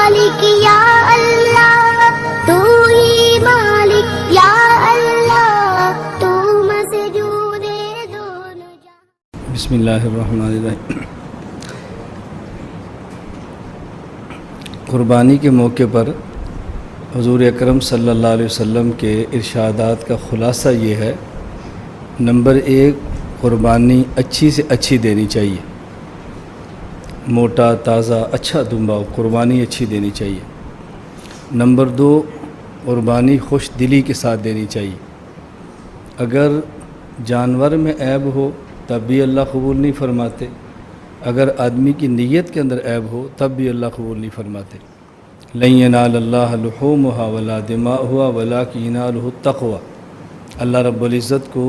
मालिक या अल्लाह, तू ही मालिक या अल्लाह, तू मसजूदे दोनों जहां। बिस्मिल्लाहिर्रहमानिर्रहीम। कुर्बानी के मौके पर हुज़ूर अकरम सल्लल्लाहु अलैहि वसल्लम के इरशादात का ख़ुलासा ये है, नंबर 1, कुर्बानी अच्छी से अच्छी देनी चाहिए। मोटा ताज़ा अच्छा दुम्बा कुर्बानी अच्छी देनी चाहिए। नंबर 2, कुर्बानी खुश दिली के साथ देनी चाहिए। अगर जानवर में ऐब हो तब भी अल्लाह कबूल नहीं फरमाते, अगर आदमी की नीयत के अंदर ऐब हो तब भी अल्लाह कबूल नहीं फरमाते। लन यनालल्लाह लुहूमुहा वला दिमाउहा वलाकिन यनालुहु तक़वा। अल्लाह रब्बुल इज़्ज़त को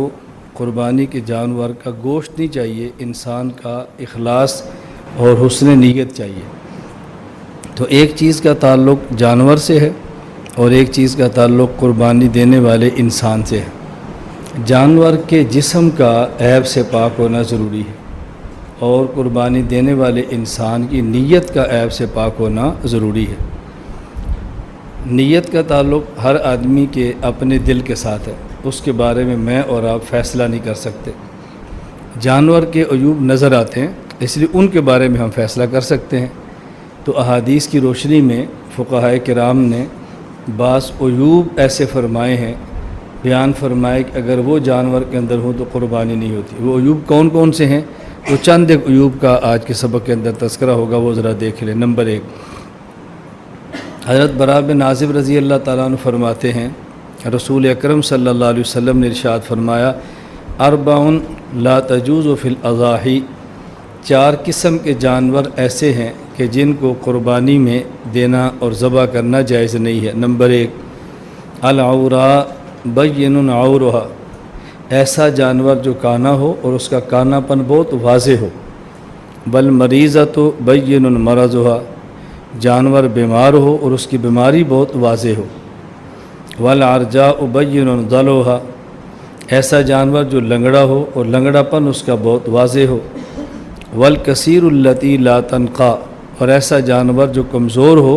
कुर्बानी के जानवर का गोश्त नहीं चाहिए, इंसान का इखलास और हुस्न नीयत चाहिए। तो एक चीज़ का ताल्लुक़ जानवर से है और एक चीज़ का ताल्लुक़ कुर्बानी देने वाले इंसान से है। जानवर के जिस्म का ऐब से पाक होना ज़रूरी है और कुर्बानी देने वाले इंसान की नीयत का ऐब से पाक होना ज़रूरी है। नीयत का ताल्लुक़ हर आदमी के अपने दिल के साथ है, उसके बारे में मैं और आप फ़ैसला नहीं कर सकते। जानवर के अयूब नज़र आते हैं, इसलिए उनके बारे में हम फ़ैसला कर सकते हैं। तो अहादीस की रोशनी में फ़ुक़हा किराम ने बास अयूब ऐसे फ़रमाए हैं, बयान फरमाए कि अगर वो जानवर के अंदर हो तो कुर्बानी नहीं होती। वो अयूब कौन कौन से हैं, वो चंद एक अयूब का आज के सबक के अंदर तज़किरा होगा, वो ज़रा देख लें। नंबर 1, हज़रत बरा बिन आज़िब रज़ी अल्लाह ताला अन्हु फरमाते हैं, रसूल अकरम सल्लल्लाहु अलैहि वसल्लम ने इरशाद फरमाया, अरबाउन ला तजूज़ु फ़िल अज़ाही। 4 किस्म के जानवर ऐसे हैं कि जिनको कुर्बानी में देना और ज़बह करना जायज़ नहीं है। नंबर 1, अल-औरा बय्यनुन औरहा। ऐसा जानवर जो काना हो और उसका कानापन बहुत वाज़े हो। बल मरीज़तु बय्यनुन मरज़ुहा। जानवर बीमार हो और उसकी बीमारी बहुत वाज़े हो। वल अर्जाउ बय्यनुन दलोहा। ऐसा जानवर जो लंगड़ा हो और लंगड़ापन उसका बहुत वाज़े हो। वल कसीरुल्लती ला तनक़ा। और ऐसा जानवर जो कमज़ोर हो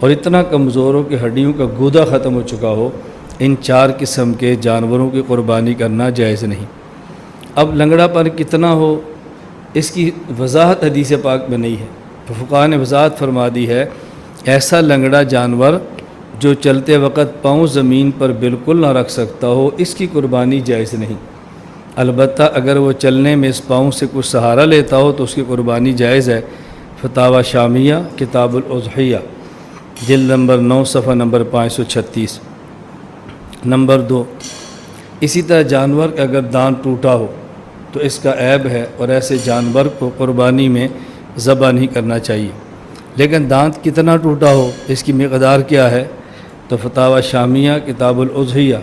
और इतना कमज़ोर हो कि हड्डियों का गूदा ख़त्म हो चुका हो। इन 4 किस्म के जानवरों की कुर्बानी करना जायज़ नहीं। अब लंगड़ापन कितना हो, इसकी वजाहत हदीस पाक में नहीं है, तो फ़ुक़हा ने वजाहत फरमा दी है, ऐसा लंगड़ा जानवर जो चलते वक़्त पाँव ज़मीन पर बिल्कुल ना रख सकता हो, इसकी कुर्बानी जायज़ नहीं। अलबत्ता अगर वो चलने में इस पाँव से कुछ सहारा लेता हो तो उसकी कुर्बानी जायज़ है। फतावा शामिया किताबुल उज़हिया जिल्द नंबर 9 सफ़ा नंबर 536। नंबर 2, इसी तरह जानवर का अगर दांत टूटा हो तो इसका ऐब है और ऐसे जानवर को कुर्बानी में ज़बह नहीं करना चाहिए। लेकिन दांत कितना टूटा हो, इसकी मिक़दार क्या है, तो फतावा शामिया किताबुल उज़हिया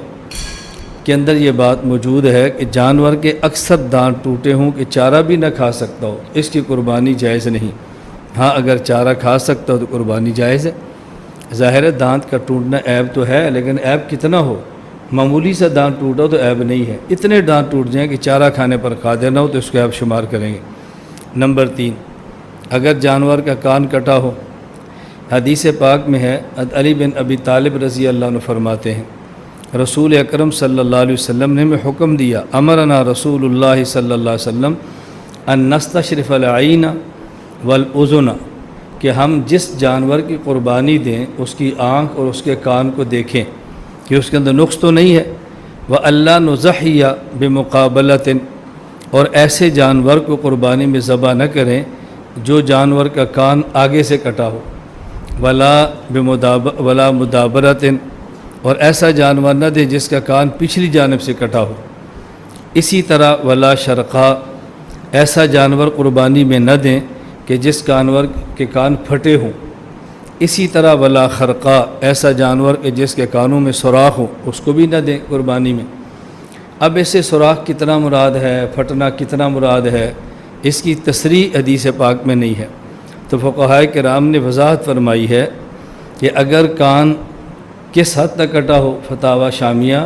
के अंदर ये बात मौजूद है कि जानवर के अक्सर दांत टूटे हों कि चारा भी ना खा सकता हो, इसकी कुर्बानी जायज़ नहीं। हाँ, अगर चारा खा सकता हो तो कुर्बानी जायज़ है। ज़ाहिर है दांत का टूटना ऐब तो है, लेकिन ऐब कितना हो, मामूली सा दांत टूटा हो तो ऐब नहीं है। इतने दांत टूट जाएँ कि चारा खाने पर कादिर ना हो तो इसको ऐब शुमार करेंगे। नंबर 3, अगर जानवर का कान कटा हो, हदीस पाक में है, अली बिन अबी तालिब रज़ी अल्लाह अन्हु फरमाते हैं, रसूल अकरम सल्लल्लाहु अलैहि वसल्लम ने हमें हुक्म दिया, अमरना रसूलुल्लाह सल्लल्लाहु अलैहि वसल्लम अन नस्तशरिफ़ल आईना वल उज़ुना, कि हम जिस जानवर की कुर्बानी दें उसकी आँख और उसके कान को देखें कि उसके अंदर नुक्स तो नहीं है। व अल्ला नुज़हिया बिमुक़ाबलतिन। और ऐसे जानवर को कुर्बानी में ज़बह न करें जो जानवर का कान आगे से कटा हो। वला मुदाबरतिन। और ऐसा जानवर न दे जिसका कान पिछली जानब से कटा हो। इसी तरह वला शरक़ा। ऐसा जानवर कुर्बानी में न दें कि जिस जानवर के कान फटे हों। इसी तरह वला खरक़ा। ऐसा जानवर के जिसके कानों में सुराख हो, उसको भी न दें कुर्बानी में। अब इससे सुराख कितना मुराद है, फटना कितना मुराद है, इसकी तसरीह हदीस पाक में नहीं है। तो फ़ुक़हा किराम ने वजाहत फरमाई है कि अगर कान किस हद तक कटा हो, फतावा शामिया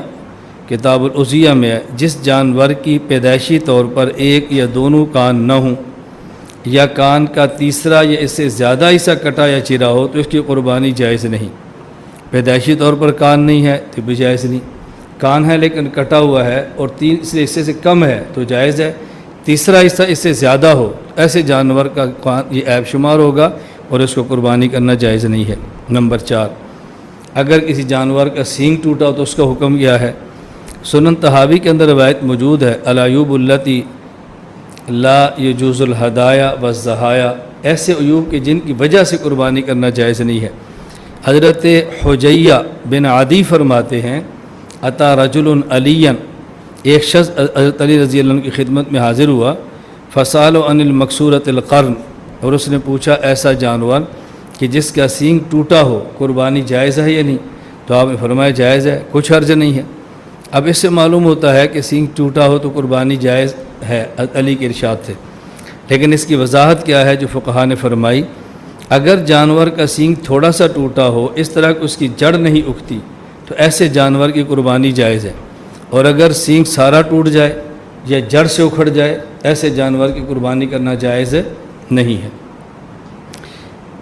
किताबुल उज़िया में है, जिस जानवर की पैदाइशी तौर पर एक या दोनों कान न हों یا کان کا تیسرا یا اس سے زیادہ حصہ کٹا یا چرا ہو تو اس کی قربانی جائز نہیں۔ پیدائشی طور پر کان نہیں ہے تو بھی جائز نہیں، کان ہے لیکن کٹا ہوا ہے اور تیسرے حصے سے کم ہے تو جائز ہے، تیسرا حصہ اس سے زیادہ ہو ایسے جانور کا کان یہ عیب شمار ہوگا اور اس کو قربانی کرنا جائز نہیں ہے۔ نمبر 4، اگر کسی جانور کا سینگ ٹوٹا ہو تو اس کا حکم کیا ہے؟ سنن طحاوی کے اندر روایت موجود ہے، العیوب التی لا یجوز الہدایا والضحایا، ایسے عیوب کے جن کی وجہ سے قربانی کرنا جائز نہیں ہے۔ حضرت حجیہ بن عدی فرماتے ہیں، اتا رجل علیًا، ایک شخص حضرت علی رضی اللہ عنہ کی خدمت میں حاضر ہوا، فسالوا عن المکسورۃ القرن، اور اس نے پوچھا ایسا جانور کہ جس کا سینگ ٹوٹا ہو قربانی جائز ہے یا نہیں؟ تو آپ نے فرمایا جائز ہے، کچھ حرج نہیں ہے۔ اب اس سے معلوم ہوتا ہے کہ سینگ ٹوٹا ہو تو قربانی جائز ہے علی کے ارشاد سے، لیکن اس کی وضاحت کیا ہے جو فقہا نے فرمائی، اگر جانور کا سینگ تھوڑا سا ٹوٹا ہو اس طرح کہ اس کی جڑ نہیں اگتی تو ایسے جانور کی قربانی جائز ہے، اور اگر سینگ سارا ٹوٹ جائے یا جڑ سے اکھڑ جائے ایسے جانور کی قربانی کرنا جائز نہیں ہے۔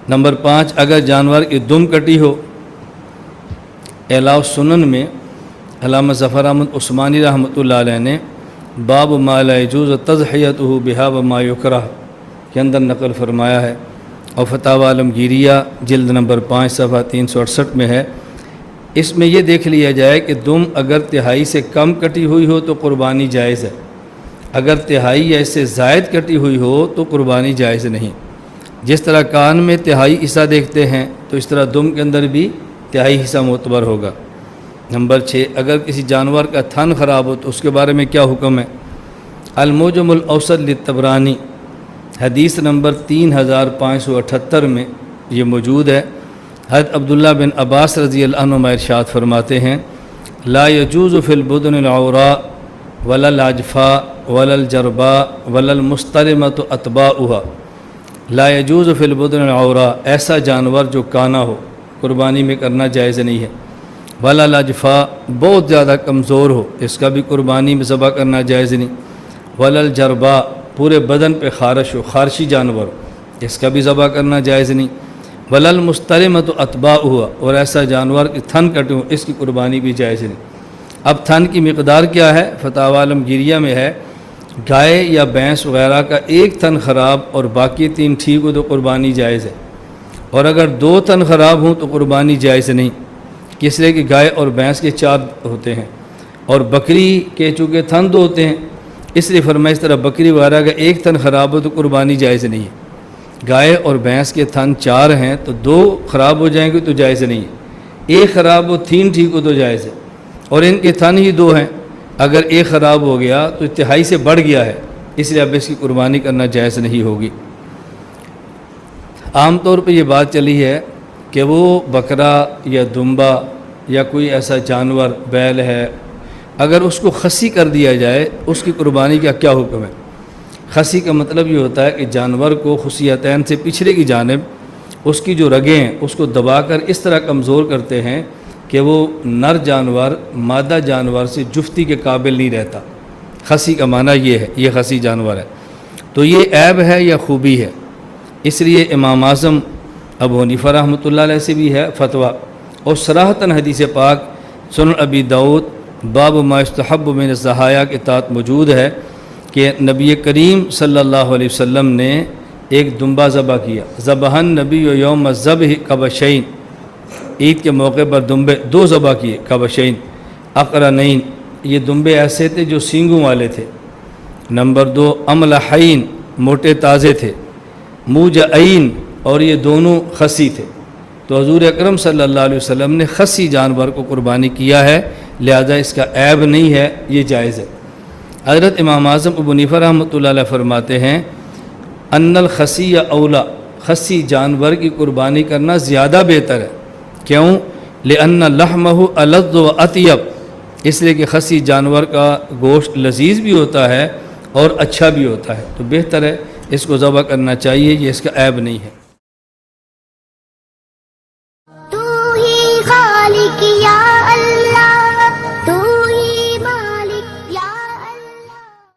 نمبر 5، اگر جانور کی دم کٹی ہو، اعلاء سنن میں علامہ ظفر احمد عثمانی رحمۃ اللہ علیہ نے باب ما لا یجوز تضحیتہ بہا وما یکرہ کے اندر نقل فرمایا ہے، اور فتاوی عالمگیریہ جلد نمبر 5 صفحہ 368 میں ہے۔ اس میں یہ دیکھ لیا جائے کہ دم اگر تہائی سے کم کٹی ہوئی ہو تو قربانی جائز ہے، اگر تہائی یا اس سے زائد کٹی ہوئی ہو تو قربانی جائز نہیں۔ جس طرح کان میں تہائی حصہ دیکھتے ہیں تو اس طرح دم کے اندر بھی تہائی حصہ معتبر ہوگا۔ نمبر 6، اگر کسی جانور کا تھن خراب ہو تو اس کے بارے میں کیا حکم ہے؟ الموجم الاوسط للطبرانی حدیث نمبر 3578 میں یہ موجود ہے۔ حضرت عبداللہ بن عباس رضی اللہ عنہ ارشاد فرماتے ہیں، لا یجوز فی البدن العوراء ولا العجفاء ولا الجرباء ولا المستلمۃ اتباؤها، لا یجوز فی البدن العوراء، ایسا جانور جو کانا ہو قربانی میں کرنا جائز نہیں ہے، ولا العجفاء، بہت زیادہ کمزور ہو اس کا بھی قربانی میں ذبح کرنا جائز نہیں، ولا الجرباء، پورے بدن پہ خارش ہو خارشی جانور ہو اس کا بھی ذبح کرنا جائز نہیں، ولا المستلمۃ اتباؤها، اور ایسا جانور کہ تھن کٹے ہو اس کی قربانی بھی جائز نہیں۔ اب تھن کی مقدار کیا ہے؟ فتاوی عالمگیریہ میں ہے، گائے یا بھینس وغیرہ کا ایک تھن خراب اور باقی 3 ٹھیک ہو تو قربانی جائز ہے، اور اگر 2 تھن خراب ہوں تو قربانی جائز نہیں، اس لیے کہ گائے اور بھینس کے 4 ہوتے ہیں اور بکری کے چونکہ تھن 2 ہوتے ہیں، اس لیے فرمایا اس طرح بکری وغیرہ کا ایک تھن خراب ہو تو قربانی جائز نہیں ہے۔ گائے اور بھینس کے تھن 4 ہیں تو 2 خراب ہو جائیں گے تو جائز نہیں ہے، ایک خراب ہو 3 ٹھیک ہو تو جائز ہے، اور ان کے تھن ہی 2 ہیں، اگر ایک خراب ہو گیا تو انتہائی سے بڑھ گیا ہے، اس لیے اب اس کی قربانی کرنا جائز نہیں ہوگی۔ عام طور پہ یہ بات چلی ہے کہ وہ بکرا یا دمبا یا کوئی ایسا جانور بیل ہے اگر اس کو خصی کر دیا جائے اس کی قربانی کا کیا حکم ہے؟ خصی کا مطلب یہ ہوتا ہے کہ جانور کو خصیتین سے پچھلے کی جانب اس کی جو رگیں ہیں اس کو دبا کر اس طرح کمزور کرتے ہیں کہ وہ نر جانور مادہ جانور سے جفتی کے قابل نہیں رہتا۔ خصی کا معنی یہ ہے، یہ خصی جانور ہے، تو یہ عیب ہے یا خوبی ہے؟ اس لیے امام اعظم ابو حنیفہ رحمۃ اللہ علیہ سے بھی ہے فتویٰ، اور صراحتاً حدیث پاک سنن ابی داؤد باب ما یستحب من الضحایا کے تحت موجود ہے کہ نبی کریم صلی اللہ علیہ وسلم نے ایک دمبا ذبح کیا، ذبح النبی یوم الذبح کبشین، عید کے موقع پر دمبے 2 ذبح کیے، کبشین اقرنین، یہ دمبے ایسے تھے جو سینگوں والے تھے، نمبر 2 املحین، موٹے تازے تھے، موجعین، اور یہ دونوں خصی تھے، تو حضور اکرم صلی اللہ علیہ وسلم نے خصی جانور کو قربانی کیا ہے، لہذا اس کا عیب نہیں ہے، یہ جائز ہے۔ حضرت امام اعظم ابو حنیفہ رحمۃ اللہ علیہ فرماتے ہیں ان الخصی اولا، خصی جانور کی قربانی کرنا زیادہ بہتر ہے، کیوں؟ لأن لحمہ الذ و اطیب، اس لیے کہ خصی جانور کا گوشت لذیذ بھی ہوتا ہے اور اچھا بھی ہوتا ہے، تو بہتر ہے اس کو ذبح کرنا چاہیے، یہ اس کا عیب نہیں ہے۔